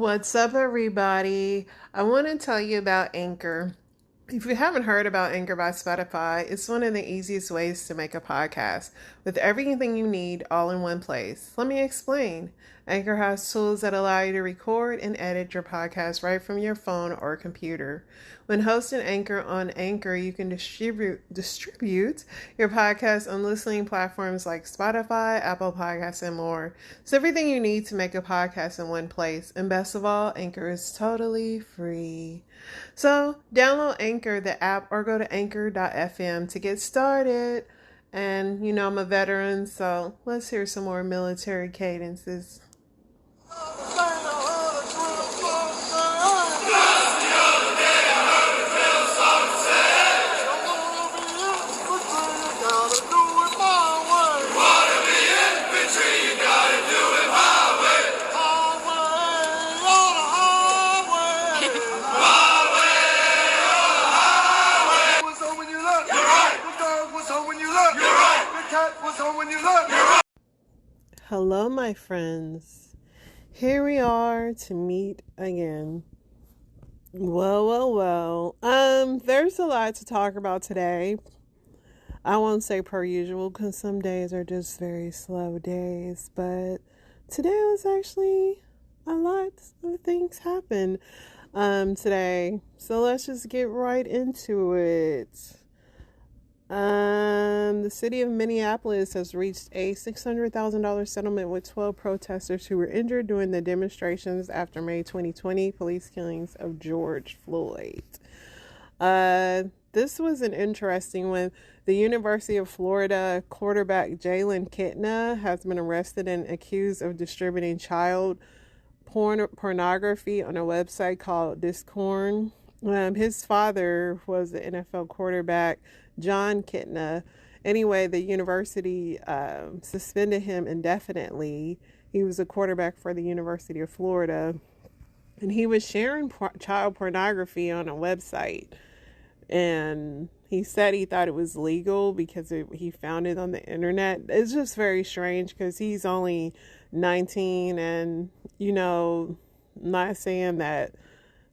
What's up, everybody? I want to tell you about Anchor. If you haven't heard about Anchor by Spotify, it's one of the easiest ways to make a podcast with everything you need all in one place. Let me explain. Anchor has tools that allow you to record and edit your podcast right from your phone or computer. When hosting Anchor on Anchor, you can distribute your podcast on listening platforms like Spotify, Apple Podcasts, and more. It's everything you need to make a podcast in one place. And best of all, Anchor is totally free. So download Anchor, the app, or go to anchor.fm to get started. And I'm a veteran, so let's hear some more military cadences. Hello, my friends. Here we are to meet again. Well. There's a lot to talk about today. I won't say per usual because some days are just very slow days, but today was actually a lot of things happen today. So let's just get right into it. The city of Minneapolis has reached a $600,000 settlement with 12 protesters who were injured during the demonstrations after May 2020 police killings of George Floyd. This was an interesting one. The University of Florida quarterback Jalen Kitna has been arrested and accused of distributing child pornography on a website called Discord. His father was the NFL quarterback Jon Kitna. Anyway, the university suspended him indefinitely. He was a quarterback for the University of Florida, and he was sharing child pornography on a website. And he said he thought it was legal because he found it on the internet. It's just very strange because he's only 19, and not saying that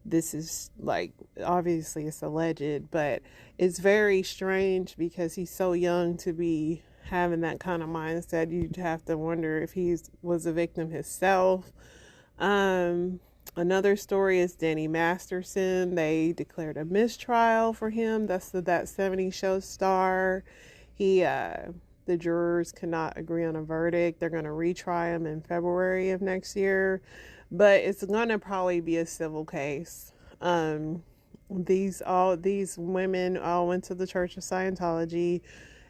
this is like, obviously it's alleged, but it's very strange because he's so young to be having that kind of mindset. You'd have to wonder if he was a victim himself. Another story is Danny Masterson. They declared a mistrial for him. That's That 70s Show star. The jurors could not agree on a verdict. They're going to retry him in February of next year, but it's going to probably be a civil case. These women all went to the Church of Scientology,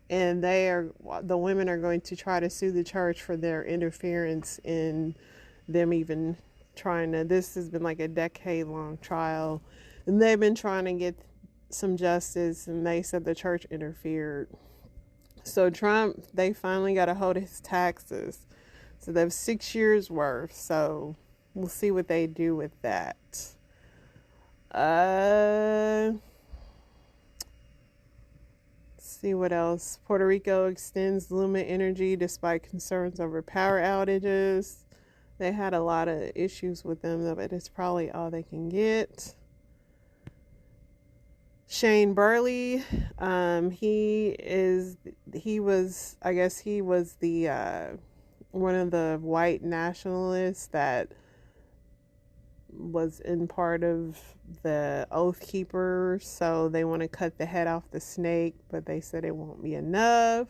and the women are going to try to sue the church for their interference in them even trying to. This has been like a decade-long trial, and they've been trying to get some justice, and they said the church interfered. So Trump, they finally got a hold of his taxes. So they have 6 years worth. So we'll see what they do with that. Let's see what else. Puerto Rico extends Luma Energy despite concerns over power outages. They had a lot of issues with them, but it's probably all they can get. Shane Burley, he was the one of the white nationalists that was in part of the Oath Keepers, so they want to cut the head off the snake, but they said it won't be enough.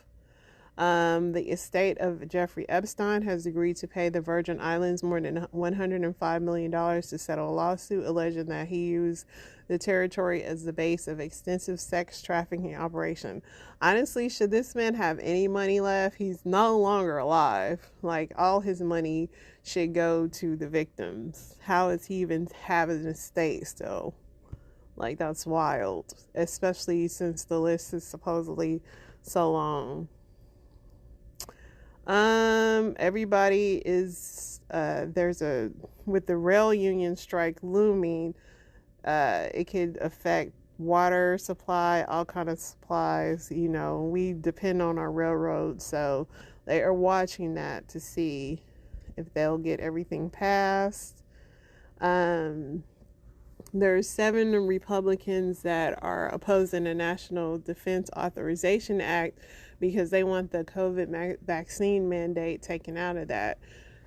The estate of Jeffrey Epstein has agreed to pay the Virgin Islands more than $105 million to settle a lawsuit alleging that he used the territory as the base of extensive sex trafficking operation. Honestly, should this man have any money left? He's no longer alive. Like, all his money should go to the victims. How is he even having an estate still? Like, that's wild, especially since the list is supposedly so long. Everybody is, with the rail union strike looming, it could affect water supply, all kind of supplies. We depend on our railroads, so they are watching that to see if they'll get everything passed. Um, there's 7 Republicans that are opposing the National Defense Authorization Act because they want the COVID vaccine mandate taken out of that.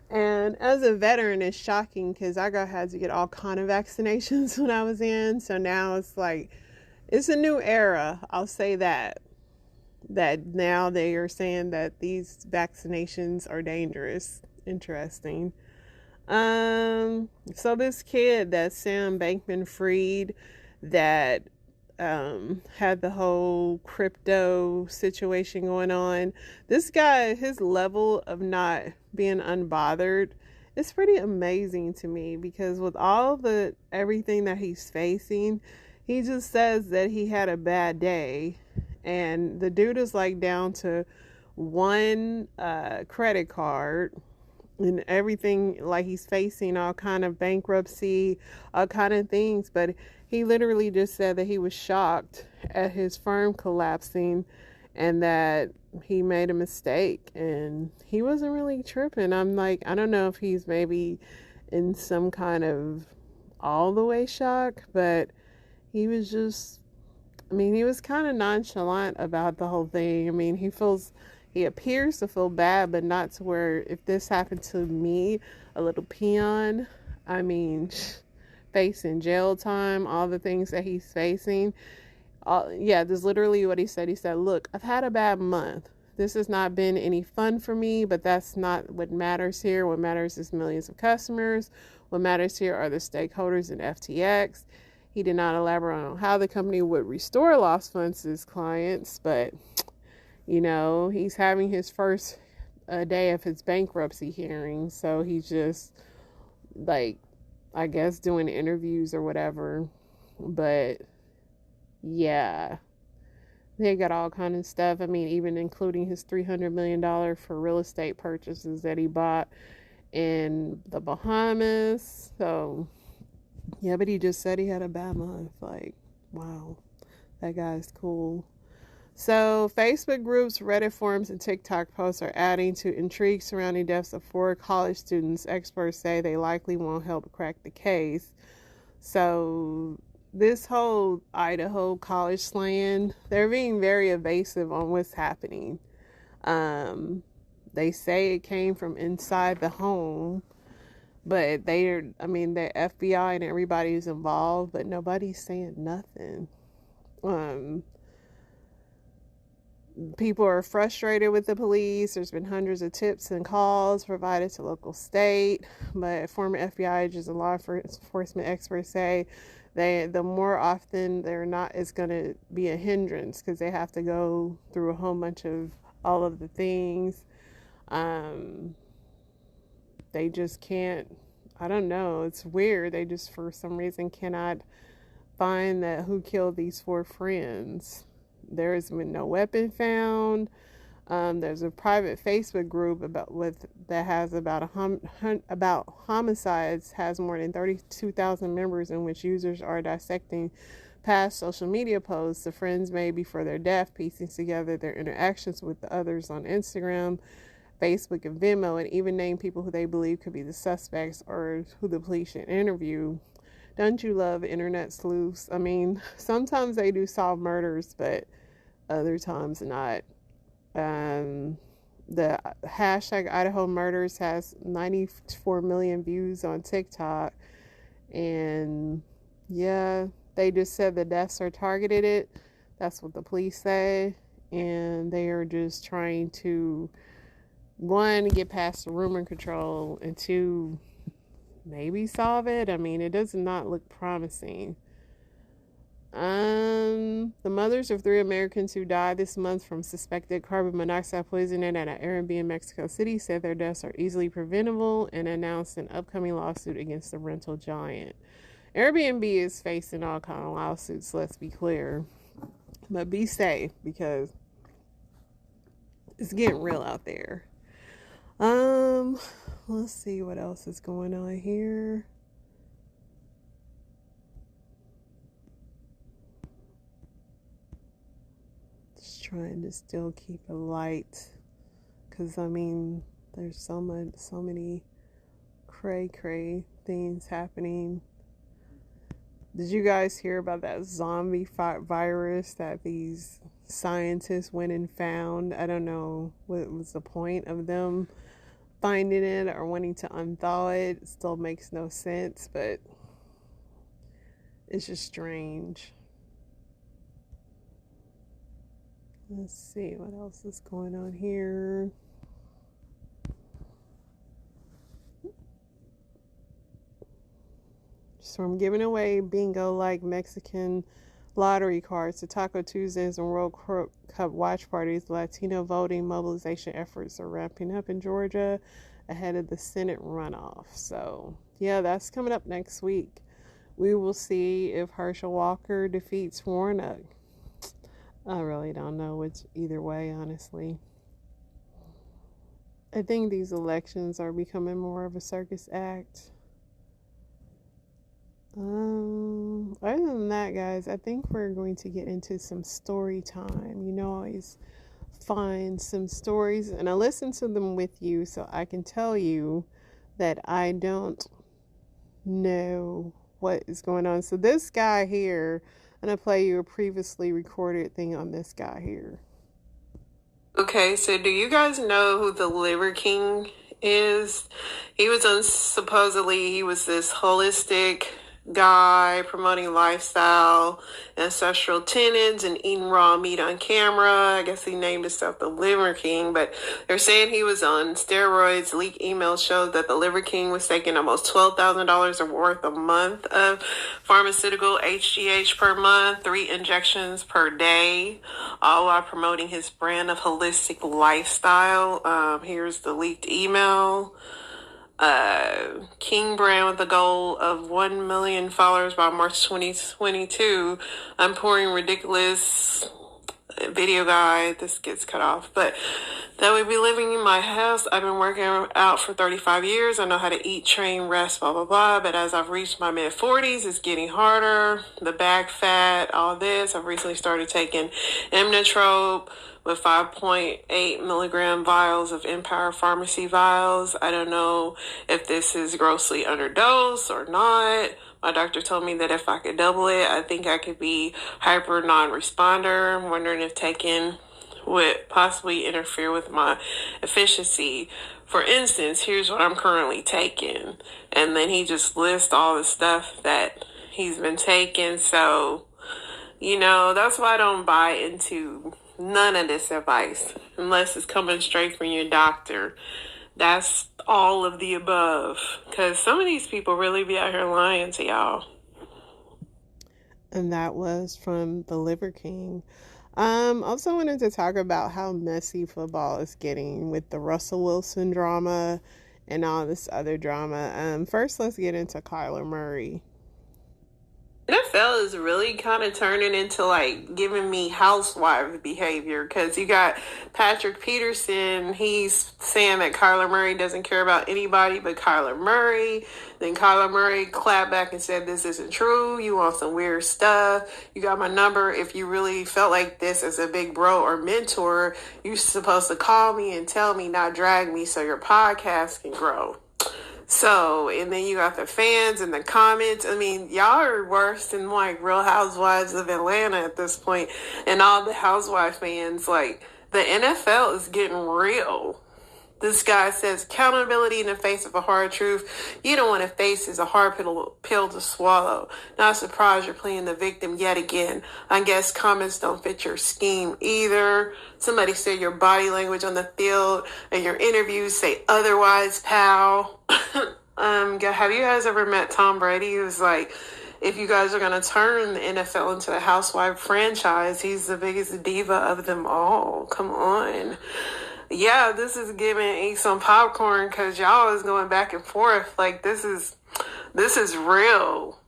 And as a veteran, it's shocking because had to get all kind of vaccinations when I was in. So now it's like, it's a new era. I'll say that. That now they are saying that these vaccinations are dangerous. Interesting. So this kid that Sam Bankman-Fried that had the whole crypto situation going on. This guy, his level of not being unbothered, it's pretty amazing to me because with all the everything that he's facing, he just says that he had a bad day, and the dude is like down to one credit card and everything, like he's facing all kind of bankruptcy, all kind of things, but he literally just said that he was shocked at his firm collapsing and that he made a mistake and he wasn't really tripping. I'm like, I don't know if he's maybe in some kind of all the way shock, but he was just, I mean, he was kind of nonchalant about the whole thing. I mean, he appears to feel bad, but not to where if this happened to me, a little peon, I mean, facing jail time, all the things that he's facing. Yeah, this is literally what he said. He said, look, I've had a bad month. This has not been any fun for me, but that's not what matters here. What matters is millions of customers. What matters here are the stakeholders in FTX. He did not elaborate on how the company would restore lost funds to his clients, but, you know, he's having his first day of his bankruptcy hearing, so he's just, like, I guess doing interviews or whatever. But, yeah, they got all kind of stuff. I mean, even including his $300 million for real estate purchases that he bought in the Bahamas. So, yeah, but he just said he had a bad month. Like, wow, that guy's cool. So, Facebook groups, Reddit forums, and TikTok posts are adding to intrigue surrounding deaths of 4 college students. Experts say they likely won't help crack the case. So, this whole Idaho college slaying, they're being very evasive on what's happening. They say it came from inside the home, but the FBI and everybody is involved, but nobody's saying nothing. People are frustrated with the police. There's been hundreds of tips and calls provided to local state, but former FBI agents and law enforcement experts say the more often they're not, it's going to be a hindrance because they have to go through a whole bunch of all of the things. They just can't, I don't know, it's weird. They just for some reason cannot find that who killed these 4 friends. There has been no weapon found. There's a private Facebook group that has about homicides, has more than 32,000 members, in which users are dissecting past social media posts the friends made before their death, piecing together their interactions with the others on Instagram, Facebook, and Venmo, and even name people who they believe could be the suspects or who the police should interview. Don't you love internet sleuths? I mean, sometimes they do solve murders, but other times not. The hashtag Idaho Murders has 94 million views on TikTok. And yeah, they just said the deaths are targeted. That's what the police say. And they are just trying to, 1, get past the rumor control, and 2, maybe solve it. I mean, it does not look promising. The mothers of 3 Americans who died this month from suspected carbon monoxide poisoning at an Airbnb in Mexico City said their deaths are easily preventable and announced an upcoming lawsuit against the rental giant. Airbnb is facing all kind of lawsuits, let's be clear. But be safe because it's getting real out there. Let's see what else is going on here. Just trying to still keep it light, because I mean, there's so many cray things happening. Did you guys hear about that zombie virus that these scientists went and found? I don't know what was the point of them finding it or wanting to unthaw it. It still makes no sense, but it's just strange. Let's see what else is going on here. So I'm giving away bingo like Mexican lottery cards to Taco Tuesdays and World Cup watch parties. Latino voting mobilization efforts are ramping up in Georgia ahead of the Senate runoff. So yeah, that's coming up next week. We will see if Herschel Walker defeats Warnock. I really don't know which either way, honestly. I think these elections are becoming more of a circus act. Other than that, guys, I think we're going to get into some story time. You know, I always find some stories and I listen to them with you so I can tell you that I don't know what is going on. So this guy here, I'm going to play you a previously recorded thing on this guy here. Okay, so do you guys know who the Liver King is? He was supposedly he was this holistic guy promoting lifestyle, ancestral tenets, and eating raw meat on camera. I guess he named himself the Liver King, but they're saying he was on steroids. Leaked emails showed that the Liver King was taking almost $12,000 worth a month of pharmaceutical HGH per month, 3 injections per day, all while promoting his brand of holistic lifestyle. Here's the leaked email. King brand with the goal of 1 million followers by March 2022. I'm pouring ridiculous video guide. This gets cut off, but that would be living in my house. I've been working out for 35 years. I know how to eat, train, rest, blah, blah, blah. But as I've reached my mid 40s, it's getting harder. The back fat, all this. I've recently started taking Imnatrope with 5.8 milligram vials of Empower Pharmacy vials. I don't know if this is grossly underdosed or not. My doctor told me that if I could double it, I think I could be hyper non-responder. I'm wondering if taking would possibly interfere with my efficiency. For instance, here's what I'm currently taking. And then he just lists all the stuff that he's been taking. So, you know, that's why I don't buy into none of this advice unless it's coming straight from your doctor. That's all of the above, because some of these people really be out here lying to y'all. And that was from the Liver King. Also wanted to talk about how messy football is getting with the Russell Wilson drama and all this other drama. First, let's get into Kyler Murray. NFL is really kind of turning into like giving me housewife behavior, because you got Patrick Peterson. He's saying that Kyler Murray doesn't care about anybody but Kyler Murray. Then Kyler Murray clapped back and said, "This isn't true. You want some weird stuff. You got my number. If you really felt like this as a big bro or mentor, you're supposed to call me and tell me, not drag me, so your podcast can grow." So, and then you got the fans and the comments. I mean, y'all are worse than like Real Housewives of Atlanta at this point. And all the housewife fans, like, the NFL is getting real. This guy says, accountability in the face of a hard truth you don't want to face is a hard pill to swallow. Not surprised you're playing the victim yet again. I guess comments don't fit your scheme either. Somebody said your body language on the field and your interviews say otherwise, pal. Have you guys ever met Tom Brady? He was like, if you guys are going to turn the NFL into a housewife franchise, he's the biggest diva of them all. Come on. Yeah, this is giving eat some popcorn, because y'all is going back and forth. Like, this is real.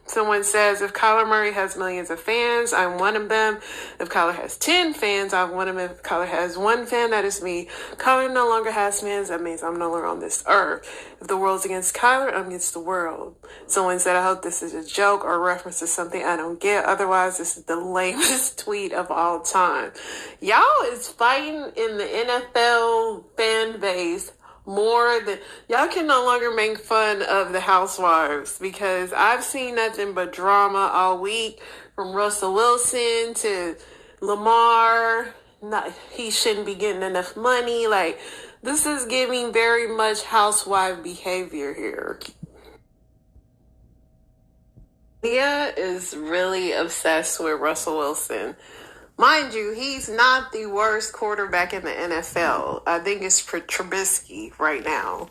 Someone says, if Kyler Murray has millions of fans, I'm one of them. If Kyler has 10 fans, I'm one of them. If Kyler has 1 fan, that is me. Kyler no longer has fans, that means I'm no longer on this earth. If the world's against Kyler, I'm against the world. Someone said, I hope this is a joke or a reference to something I don't get. Otherwise, this is the lamest tweet of all time. Y'all is fighting in the NFL fan base more than y'all can no longer make fun of the housewives, because I've seen nothing but drama all week, from Russell Wilson to Lamar. Not, he shouldn't be getting enough money. Like, this is giving very much housewife behavior here. Leah is really obsessed with Russell Wilson. Mind you, he's not the worst quarterback in the NFL. I think it's Trubisky right now.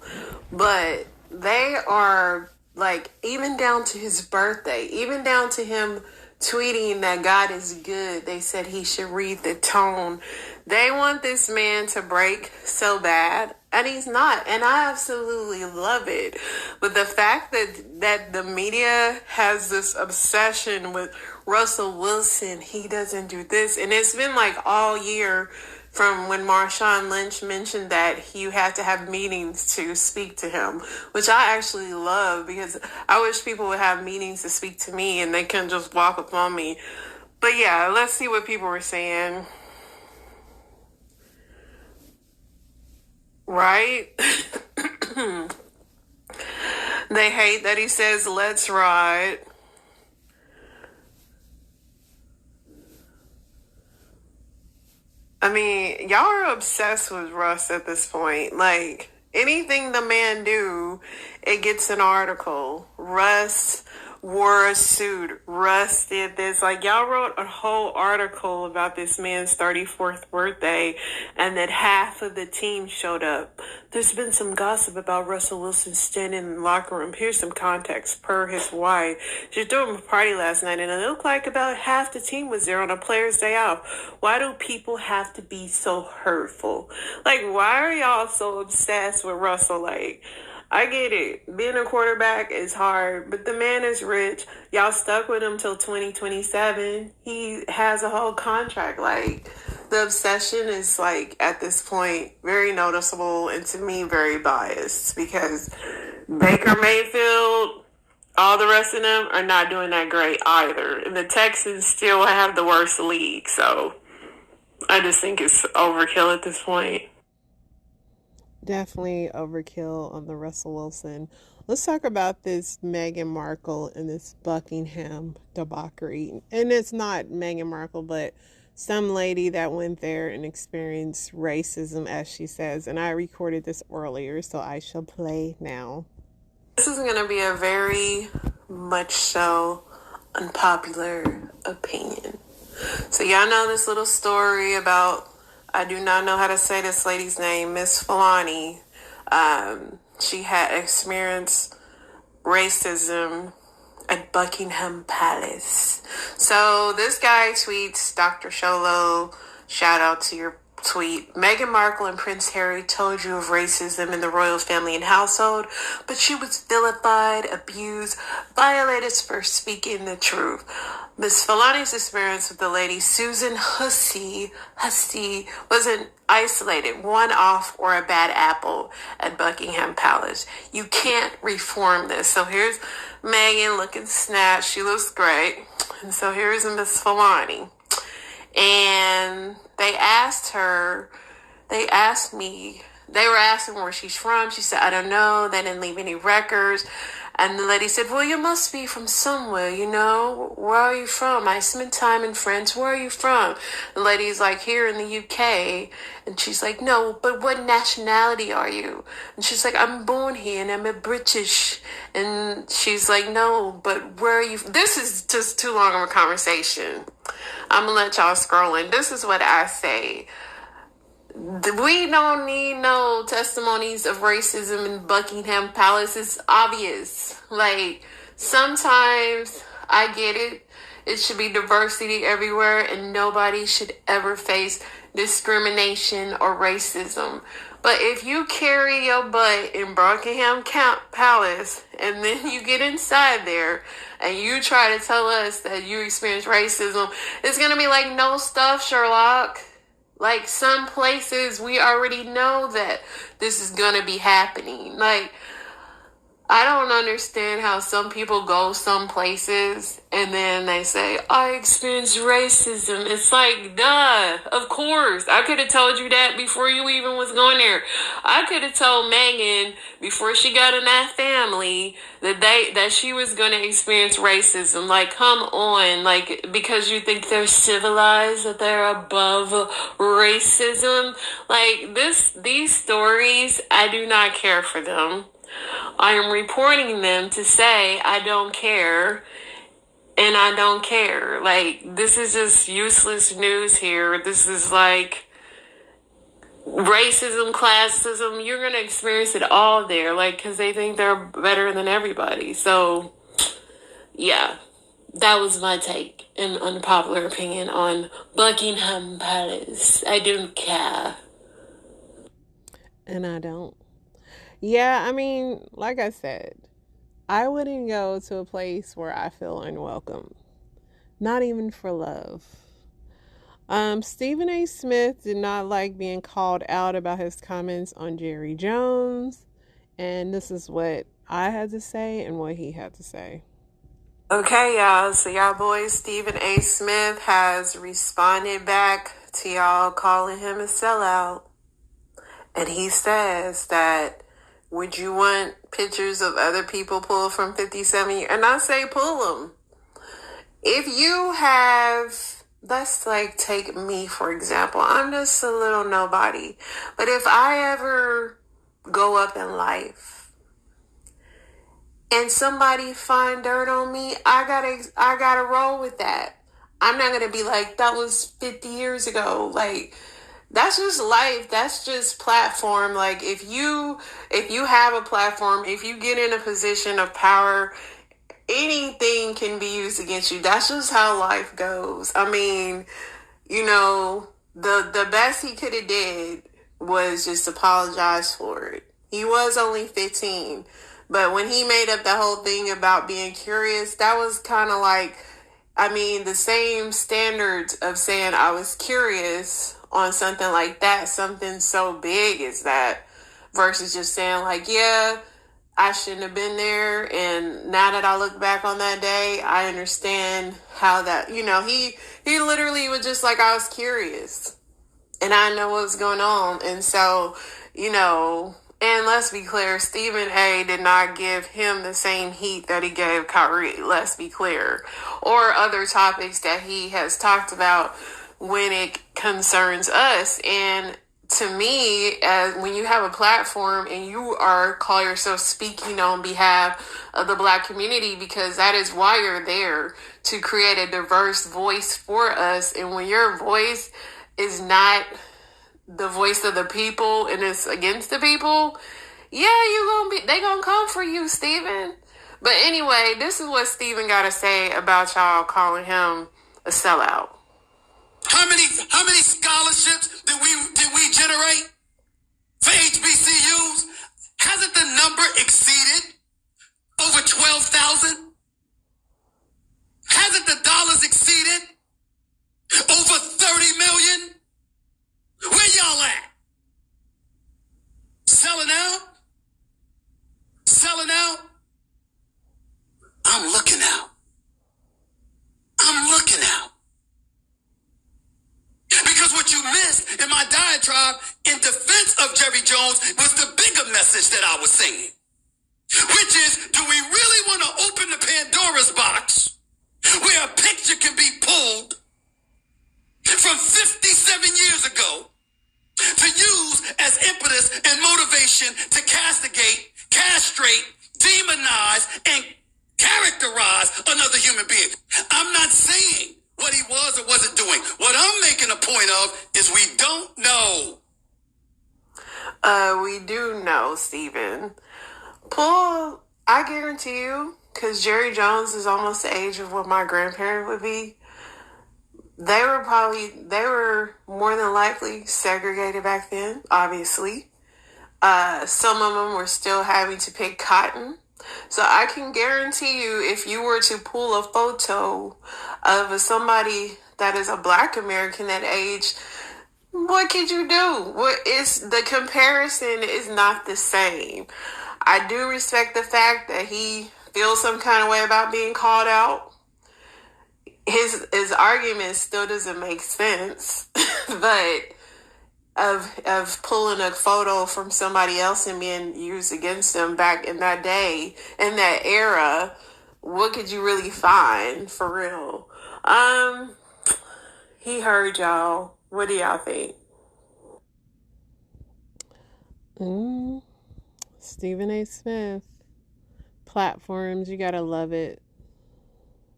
But they are, like, even down to his birthday, even down to him tweeting that God is good, they said he should read the tone. They want this man to break so bad, and he's not. And I absolutely love it. But the fact that the media has this obsession with Russell Wilson, he doesn't do this. And it's been like all year, from when Marshawn Lynch mentioned that you had to have meetings to speak to him, which I actually love, because I wish people would have meetings to speak to me and they can just walk up on me. But yeah, let's see what people were saying. Right? They hate that he says, "Let's ride." I mean, y'all are obsessed with Russ at this point. Like, anything the man do, it gets an article. Russ wore a suit. Russ did this. Like, y'all wrote a whole article about this man's 34th birthday, and that half of the team showed up. There's been some gossip about Russell Wilson standing in the locker room. Here's some context. Per his wife, she threw him a party last night, and it looked like about half the team was there on a player's day off. Why do people have to be so hurtful? Like, why are y'all so obsessed with Russell? Like, I get it. Being a quarterback is hard, but the man is rich. Y'all stuck with him till 2027. He has a whole contract. Like, the obsession is, like, at this point, very noticeable, and to me, very biased, because Baker Mayfield, all the rest of them are not doing that great either. And the Texans still have the worst league, so I just think it's overkill at this point. Definitely overkill on the Russell Wilson. Let's talk about this Meghan Markle and this Buckingham debauchery. And it's not Meghan Markle, but some lady that went there and experienced racism, as she says. And I recorded this earlier, so I shall play now. This is going to be a very much so unpopular opinion. So y'all know this little story about, I do not know how to say this lady's name, Miss Fulani. She had experienced racism at Buckingham Palace. So this guy tweets, Dr. Sholo, shout out to your tweet. Meghan Markle and Prince Harry told you of racism in the royal family and household, but she was vilified, abused, violated for speaking the truth. Miss Fulani's experience with the lady Susan Hussey wasn't isolated, one-off, or a bad apple at Buckingham Palace. You can't reform this. So here's Meghan looking snatched. She looks great. And so here's Miss Fulani. And they were asking where she's from. She said, I don't know. They didn't leave any records. And the lady said, well, you must be from somewhere, you know. Where are you from? I spent time in France. Where are you from? The lady's like, here in the UK. And she's like, no, but what nationality are you? And she's like, I'm born here and I'm a British. And she's like, no, but where are you? This is just too long of a conversation. I'm going to let y'all scroll in. This is what I say. We don't need no testimonies of racism in Buckingham Palace. It's obvious. Like, sometimes I get it. It should be diversity everywhere, and nobody should ever face discrimination or racism. But if you carry your butt in Buckingham Palace and then you get inside there and you try to tell us that you experience racism, it's going to be like, no stuff, Sherlock. Like, some places we already know that this is going to be happening. Like, I don't understand how some people go some places and then they say, I experienced racism. It's like, duh, of course. I could have told you that before you even was going there. I could have told Megan before she got in that family that she was going to experience racism. Like, come on. Like, because you think they're civilized, that they're above racism. Like, these stories, I do not care for them. I am reporting them to say I don't care, and I don't care. Like, this is just useless news here. This is like racism, classism. You're going to experience it all there, like, because they think they're better than everybody. So, yeah, that was my take and unpopular opinion on Buckingham Palace. I don't care. And I don't. Yeah, I mean, like I said, I wouldn't go to a place where I feel unwelcome. Not even for love. Stephen A. Smith did not like being called out about his comments on Jerry Jones. And this is what I had to say and what he had to say. Okay, y'all. So y'all boys, Stephen A. Smith has responded back to y'all calling him a sellout. And he says that, would you want pictures of other people pulled from 57 years? And I say pull them. If you have, let's like take me for example. I'm just a little nobody. But if I ever go up in life and somebody find dirt on me, I gotta roll with that. I'm not gonna be like, that was 50 years ago. Like, that's just life. That's just platform. Like, if you have a platform, if you get in a position of power, anything can be used against you. That's just how life goes. I mean, you know, the best he could have did was just apologize for it. He was only 15. But when he made up the whole thing about being curious, that was kind of like, I mean, the same standards of saying I was curious on something like that, something so big as that, versus just saying like, yeah, I shouldn't have been there. And now that I look back on that day, I understand how that, you know, he literally was just like, I was curious and I know what's going on. And so, you know, and let's be clear, Stephen A. did not give him the same heat that he gave Kyrie, let's be clear, or other topics that he has talked about when it concerns us. And to me, as when you have a platform and you call yourself speaking on behalf of the Black community, because that is why you're there, to create a diverse voice for us. And when your voice is not the voice of the people and it's against the people, yeah, they gonna come for you, Stephen. But anyway, this is what Stephen got to say about y'all calling him a sellout. How many scholarships did we generate for HBCUs? Hasn't the number exceeded over 12,000? Hasn't the dollars exceeded over 30 million? Where y'all at? Selling out? Selling out? I'm looking out. I'm looking out. Because what you missed in my diatribe in defense of Jerry Jones was the bigger message that I was saying, which is, do we really want to open the Pandora's box where a picture can be pulled from 57 years ago to use as impetus and motivation to castigate, castrate, demonize, and characterize another human being? I'm not saying what he was or wasn't doing. What I'm making a point of is we don't know. We do know, Stephen. Paul, I guarantee you, because Jerry Jones is almost the age of what my grandparent would be, they were more than likely segregated back then, obviously. Some of them were still having to pick cotton. So I can guarantee you, if you were to pull a photo of somebody that is a Black American that age, what could you do? The comparison is not the same. I do respect the fact that he feels some kind of way about being called out. His argument still doesn't make sense, but of pulling a photo from somebody else and being used against them back in that day, in that era, what could you really find for real? He heard y'all. What do y'all think? Stephen A. Smith. Platforms, you gotta love it.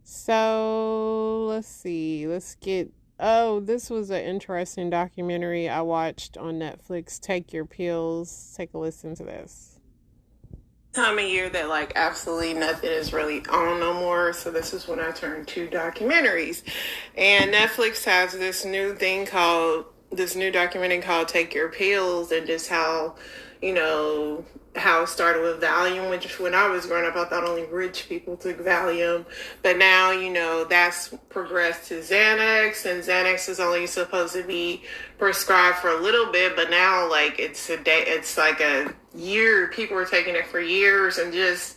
So, let's see. This was an interesting documentary I watched on Netflix. Take Your Pills. Take a listen to this. Time of year that like absolutely nothing is really on no more, so this is when I turn to documentaries. And Netflix has this new documentary called Take Your Pills, and just how it started with Valium, which when I was growing up, I thought only rich people took Valium. But now, that's progressed to Xanax, and Xanax is only supposed to be prescribed for a little bit, but now, like, it's like a year. People are taking it for years, and just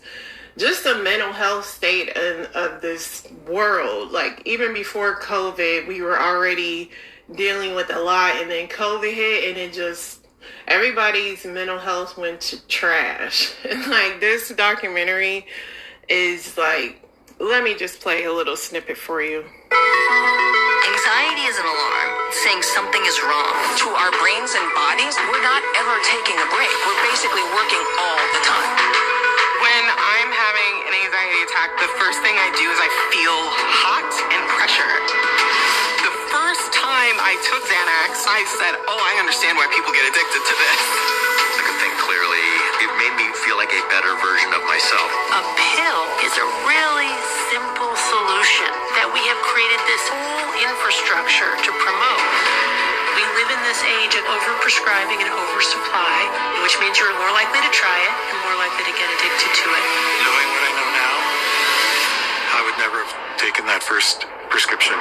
the mental health state of this world. Like, even before COVID, we were already dealing with a lot, and then COVID hit, and it just... everybody's mental health went to trash. And like, this documentary is like, let me just play a little snippet for you. Anxiety is an alarm saying something is wrong. To our brains and bodies, we're not ever taking a break. We're basically working all the time. When I'm having an anxiety attack, the first thing I do is I feel hot and pressure. The first time I took Xanax, I said, I understand why people get addicted to this. I could think clearly. It made me feel like a better version of myself. A pill is a really simple solution that we have created this whole infrastructure to promote. We live in this age of overprescribing and oversupply, which means you're more likely to try it and more likely to get addicted to it. Knowing what I know now, I would never have taken that first prescription.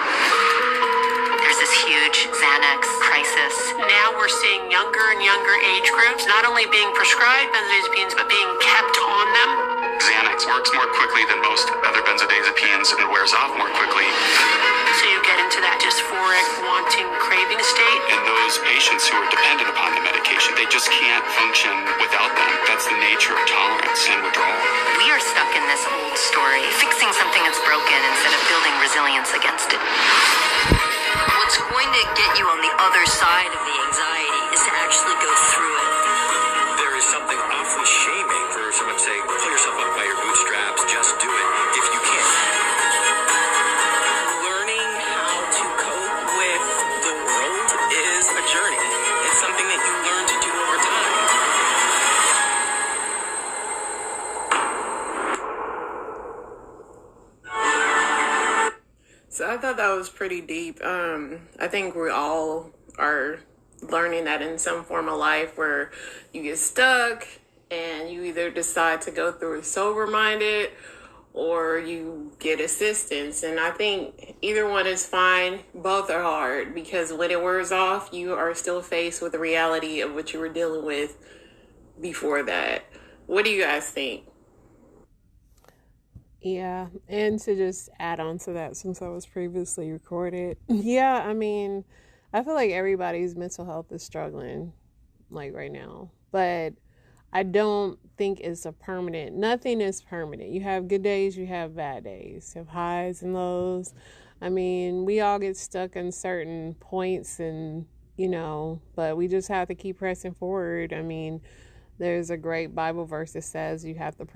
There's this huge Xanax crisis. Now we're seeing younger and younger age groups not only being prescribed benzodiazepines, but being kept on them. Xanax works more quickly than most other benzodiazepines and wears off more quickly. So you get into that dysphoric, wanting, craving state. And those patients who are dependent upon the medication, they just can't function without them. That's the nature of tolerance and withdrawal. We are stuck in this old story, fixing something that's broken instead of building resilience against it. What's going to get you on the other side of the anxiety is to actually go through it. There is something awfully shaming for someone to say, pull yourself up by your bootstraps, just do it if you can. Learning how to cope with the world is a journey. It's something that you learn to do over time. So I thought that was pretty deep. I think we all are learning that in some form of life where you get stuck and you either decide to go through it sober-minded or you get assistance. And I think either one is fine. Both are hard because when it wears off, you are still faced with the reality of what you were dealing with before that. What do you guys think? Yeah, and to just add on to that, since I was previously recorded, I mean, I feel like everybody's mental health is struggling, like right now, but I don't think it's nothing is permanent. You have good days, you have bad days, you have highs and lows. I mean, we all get stuck in certain points and, but we just have to keep pressing forward. I mean, there's a great Bible verse that says you have to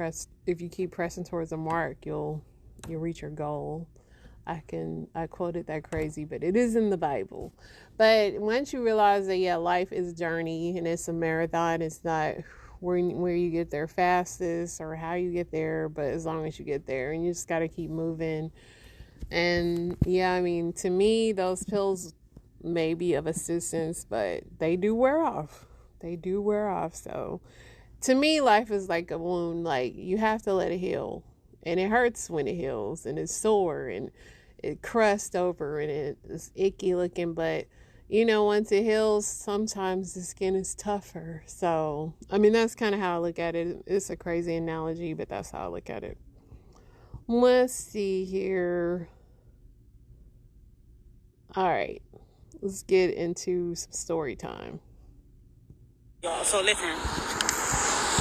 if you keep pressing towards a mark, you'll reach your goal. I quoted that crazy, but it is in the Bible. But once you realize that, life is a journey and it's a marathon, it's not where you get there fastest or how you get there, but as long as you get there, and you just got to keep moving. And I mean, to me, those pills may be of assistance, but they do wear off. So to me, life is like a wound. Like, you have to let it heal, and it hurts when it heals, and it's sore and it crusts over and it's icky looking, but you know, once it heals, sometimes the skin is tougher. So, I mean, that's kind of how I look at it. It's a crazy analogy, but that's how I look at it. Let's see here. All right, let's get into some story time. Y'all, so listen,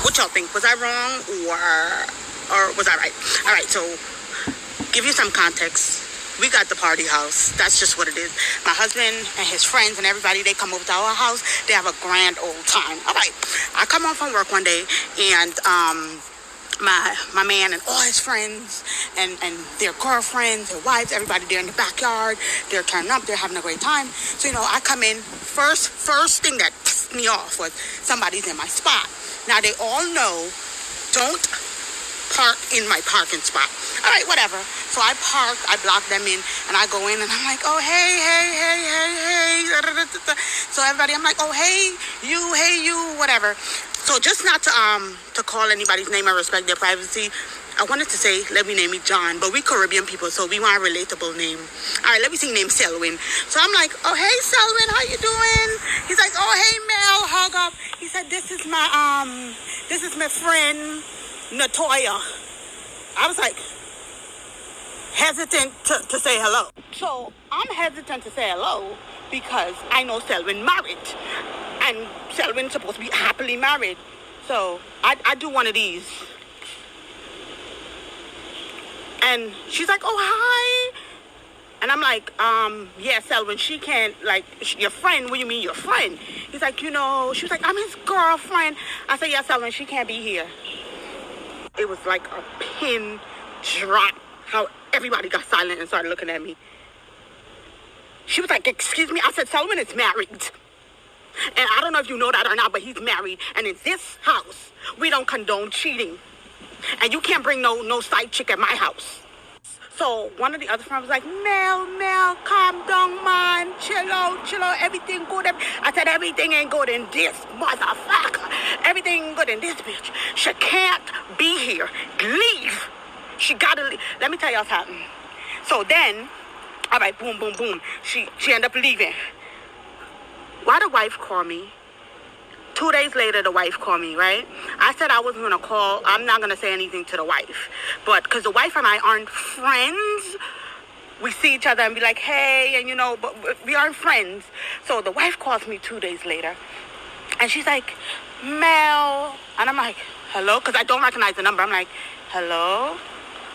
what y'all think? Was I wrong or was I right? All right, so give you some context. We got the party house. That's just what it is. My husband and his friends and everybody, they come over to our house. They have a grand old time. All right. I come home from work one day, and my man and all his friends and their girlfriends, their wives, everybody there in the backyard. They're turning up. They're having a great time. So, you know, I come in. First thing that pissed me off was somebody's in my spot. Now, they all know, don't park in my parking spot. All right, whatever. So I park, I block them in, and I go in, and I'm like, oh, hey. So everybody, I'm like, oh, hey, you, whatever. So just not to call anybody's name or respect their privacy, I wanted to say, let me name me John, but we Caribbean people, so we want a relatable name. All right, let me see name Selwyn. So I'm like, oh, hey, Selwyn, how you doing? He's like, oh, hey, Mel, hug up. He said, this is my friend, Natoya. I was like hesitant to say hello. So I'm hesitant to say hello because I know Selwyn married. And Selwyn's supposed to be happily married. So I do one of these. And she's like, oh, hi. And I'm like, yeah, Selwyn, she can't, like, your friend, what do you mean your friend? He's like, you know, she was like, I'm his girlfriend. I said, yeah, Selwyn, she can't be here. It was like a pin drop, how everybody got silent and started looking at me. She was like, excuse me. I said, Selwyn is married. And I don't know if you know that or not, but he's married. And in this house, we don't condone cheating. And you can't bring no side chick at my house. So one of the other friends was like, Mel, calm down, man. Chill out, everything good. I said, everything ain't good in this motherfucker. Everything good in this bitch. She can't be here. Leave. She gotta leave. Let me tell y'all something. So then, all right, boom. She ended up leaving. Why the wife called me? 2 days later, the wife called me, right? I said I wasn't going to call. I'm not going to say anything to the wife. But because the wife and I aren't friends, we see each other and be like, hey, and you know, but we aren't friends. So the wife calls me 2 days later. And she's like, Mel. And I'm like, hello? Because I don't recognize the number. I'm like, hello?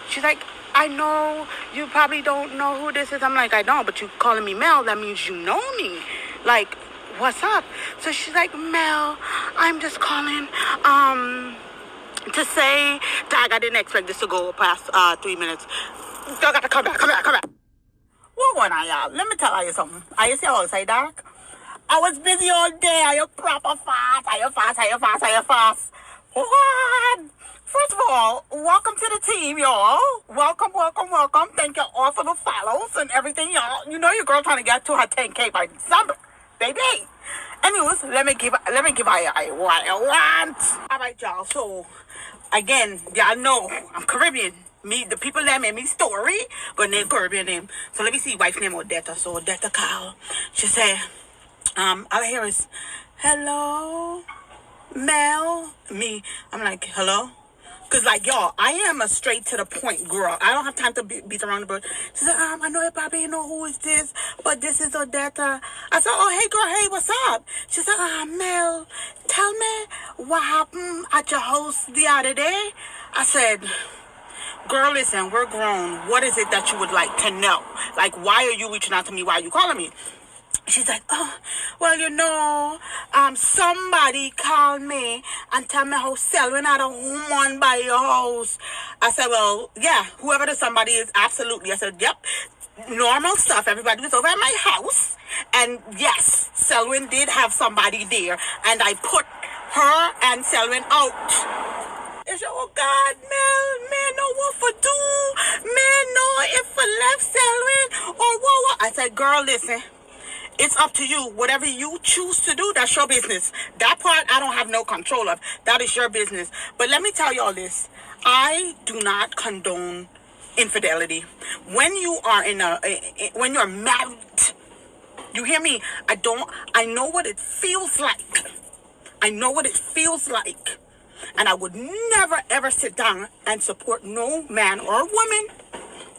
She's like, I know you probably don't know who this is. I'm like, I don't, but you calling me Mel, that means you know me. Like, what's up? So she's like, Mel, I'm just calling to say, Dag, I didn't expect this to go past 3 minutes. I gotta come back. What going on, y'all? Let me tell you something. Are you see how I say, Dag? I was busy all day. Are you proper fast? Are you fast? What? First of all, welcome to the team, y'all. Welcome. Thank you all for the follows and everything, y'all. You know your girl trying to get to her 10K by December, baby. Anyways, let me give I what I want. All right, y'all. So, again, y'all know I'm Caribbean. The people that made me story, but name Caribbean name. So let me see, wife name Odetta. So Odetta call. She said, all I hear is, hello, Mel. Me. I'm like, hello. Because, like, y'all, I am a straight-to-the-point girl. I don't have time to beat around the bush. She said, I know you probably know who is this, but this is Odetta. I said, oh, hey, girl, hey, what's up? She said, Mel, tell me what happened at your house the other day. I said, girl, listen, we're grown. What is it that you would like to know? Like, why are you reaching out to me? Why are you calling me? She's like, oh, well, you know, somebody called me and tell me how Selwyn had a woman by your house. I said, well, yeah, whoever the somebody is, absolutely. I said, yep, normal stuff. Everybody was over at my house. And yes, Selwyn did have somebody there. And I put her and Selwyn out. I said, oh, God, man, know what for do. Man, know if for left Selwyn or what. I said, girl, listen. It's up to you. Whatever you choose to do, that's your business. That part, I don't have no control of. That is your business. But let me tell you all this. I do not condone infidelity. When you are when you're married, You hear me? I know what it feels like. I know what it feels like. And I would never, ever sit down and support no man or woman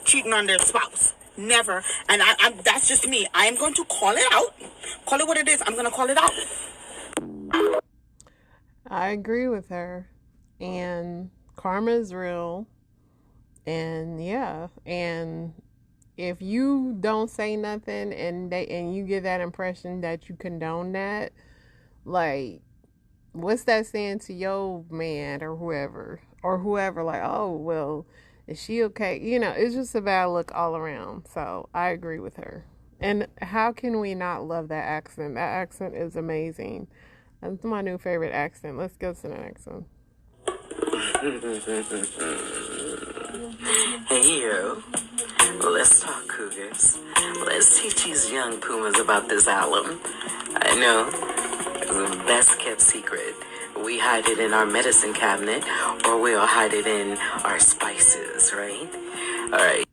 cheating on their spouse. Never. And that's just me. I am going to call it out. Call it what it is. I'm going to call it out. I agree with her. And karma is real. And yeah. And if you don't say nothing and you give that impression that you condone that, like, what's that saying to your man or whoever, like, oh, well, is she okay? You know, it's just a bad look all around. So I agree with her. And how can we not love that accent? That accent is amazing. That's my new favorite accent. Let's go to the next one. Hey, you. Let's talk cougars. Let's teach these young pumas about this alum. I know. It's the best kept secret. We hide it in our medicine cabinet, or we'll hide it in our spices, right? All right.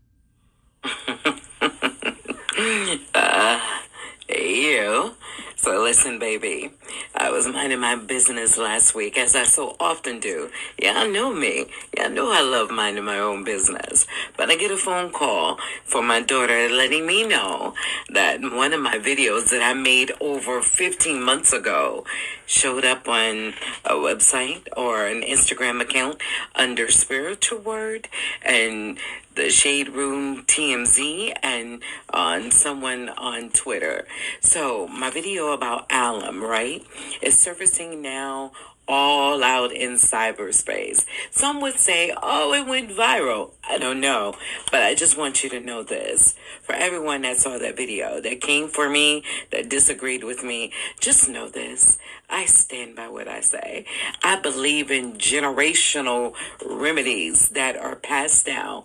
Hey, you. So listen, baby. I was minding my business last week, as I so often do. Y'all know me. Y'all know I love minding my own business. But I get a phone call from my daughter letting me know that one of my videos that I made over 15 months ago showed up on a website or an Instagram account under Spiritual Word and the Shade Room TMZ and on someone on Twitter. So my video about alum, right, is surfacing now all out in cyberspace. Some would say, oh, it went viral. I don't know, but I just want you to know this. For everyone that saw that video, that came for me, that disagreed with me, just know this. I stand by what I say. I believe in generational remedies that are passed down.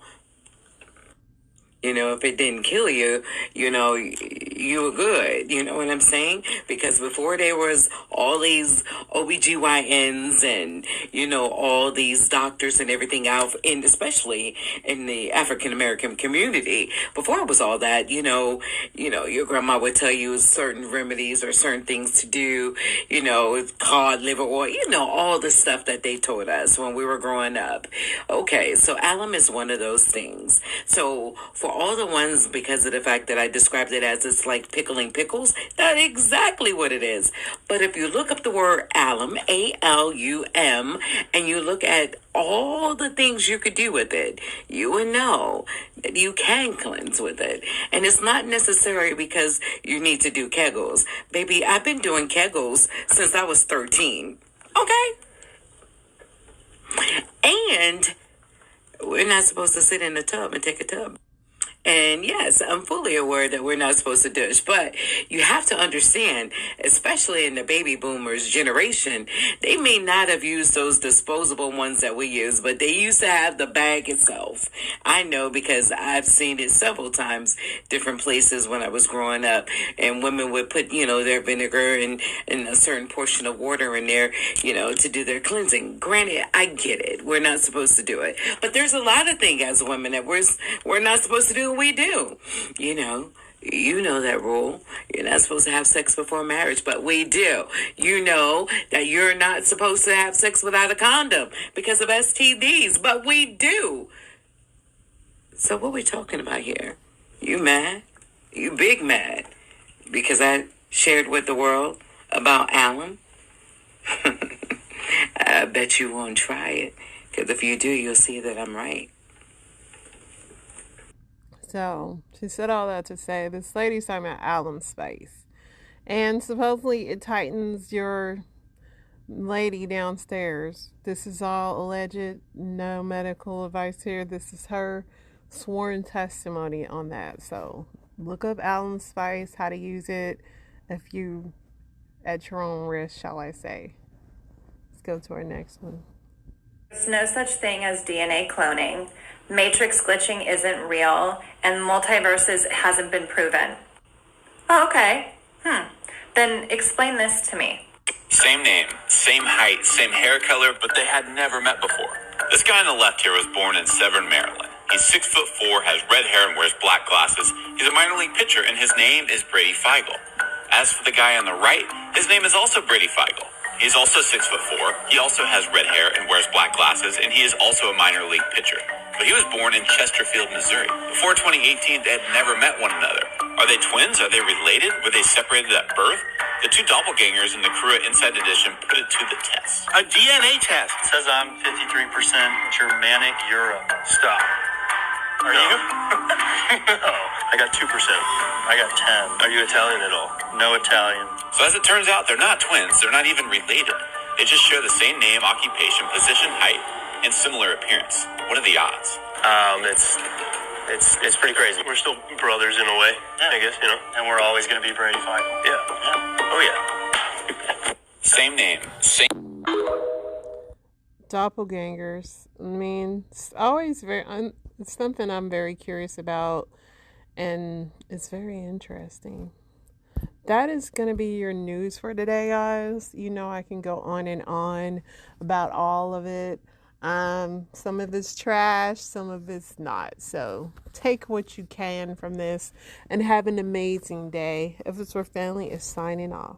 You know, if it didn't kill you, you know, you were good. You know what I'm saying? Because before there was all these OBGYNs and, you know, all these doctors and everything out, and especially in the African American community, before it was all that, you know, your grandma would tell you certain remedies or certain things to do, you know, cod liver oil, you know, all the stuff that they taught us when we were growing up. Okay, so alum is one of those things. So for all the ones, because of the fact that I described it as it's like pickling pickles, that's exactly what it is. But if you look up the word alum, A-L-U-M, and you look at all the things you could do with it, you would know that you can cleanse with it. And it's not necessary because you need to do Kegels. Baby, I've been doing Kegels since I was 13. Okay? And we're not supposed to sit in the tub and take a tub. And yes, I'm fully aware that we're not supposed to douche, but you have to understand, especially in the baby boomers generation, they may not have used those disposable ones that we use, but they used to have the bag itself. I know because I've seen it several times, different places when I was growing up, and women would put, you know, their vinegar and a certain portion of water in there, you know, to do their cleansing. Granted, I get it. We're not supposed to do it, but there's a lot of things as women that we're not supposed to do. We do, you know that rule. You're not supposed to have sex before marriage, but we do. You know that you're not supposed to have sex without a condom because of STDs, but we do. So what we talking about here? You mad? You big mad because I shared with the world about alum? I bet you won't try it, because if you do, you'll see that I'm right. So she said all that to say this lady's talking about alum spice, and supposedly it tightens your lady downstairs. This is all alleged, no medical advice here. This is her sworn testimony on that. So look up alum spice, how to use it, if you at your own risk, shall I say. Let's go to our next one. There's no such thing as DNA cloning. Matrix glitching isn't real, and multiverses hasn't been proven. Oh, okay. Then explain this to me. Same name, same height, same hair color, but they had never met before. This guy on the left here was born in Severn, Maryland. He's 6'4", has red hair, and wears black glasses. He's a minor league pitcher, and his name is Brady Feigl. As for the guy on the right, his name is also Brady Feigl. He's also 6'4". He also has red hair and wears black glasses, and he is also a minor league pitcher. But he was born in Chesterfield, Missouri. Before 2018, they had never met one another. Are they twins? Are they related? Were they separated at birth? The two doppelgangers in the Crew Inside Edition put it to the test. A DNA test says I'm 53% Germanic Europe. Stop. Are you? No. I got 2%. I got 10. Are you Italian at all? No Italian. So as it turns out, they're not twins. They're not even related. They just share the same name, occupation, position, height, and similar appearance. What are the odds? It's pretty crazy. We're still brothers in a way, I guess, you know. And we're always going to be Brady Feigl. Yeah. Oh, yeah. Same name. Same. Doppelgangers. I mean, it's always it's something I'm very curious about, and it's very interesting. That is going to be your news for today, guys. You know, I can go on and on about all of it. Some of it's trash, some of it's not. So take what you can from this and have an amazing day. If It's Where Family is signing off.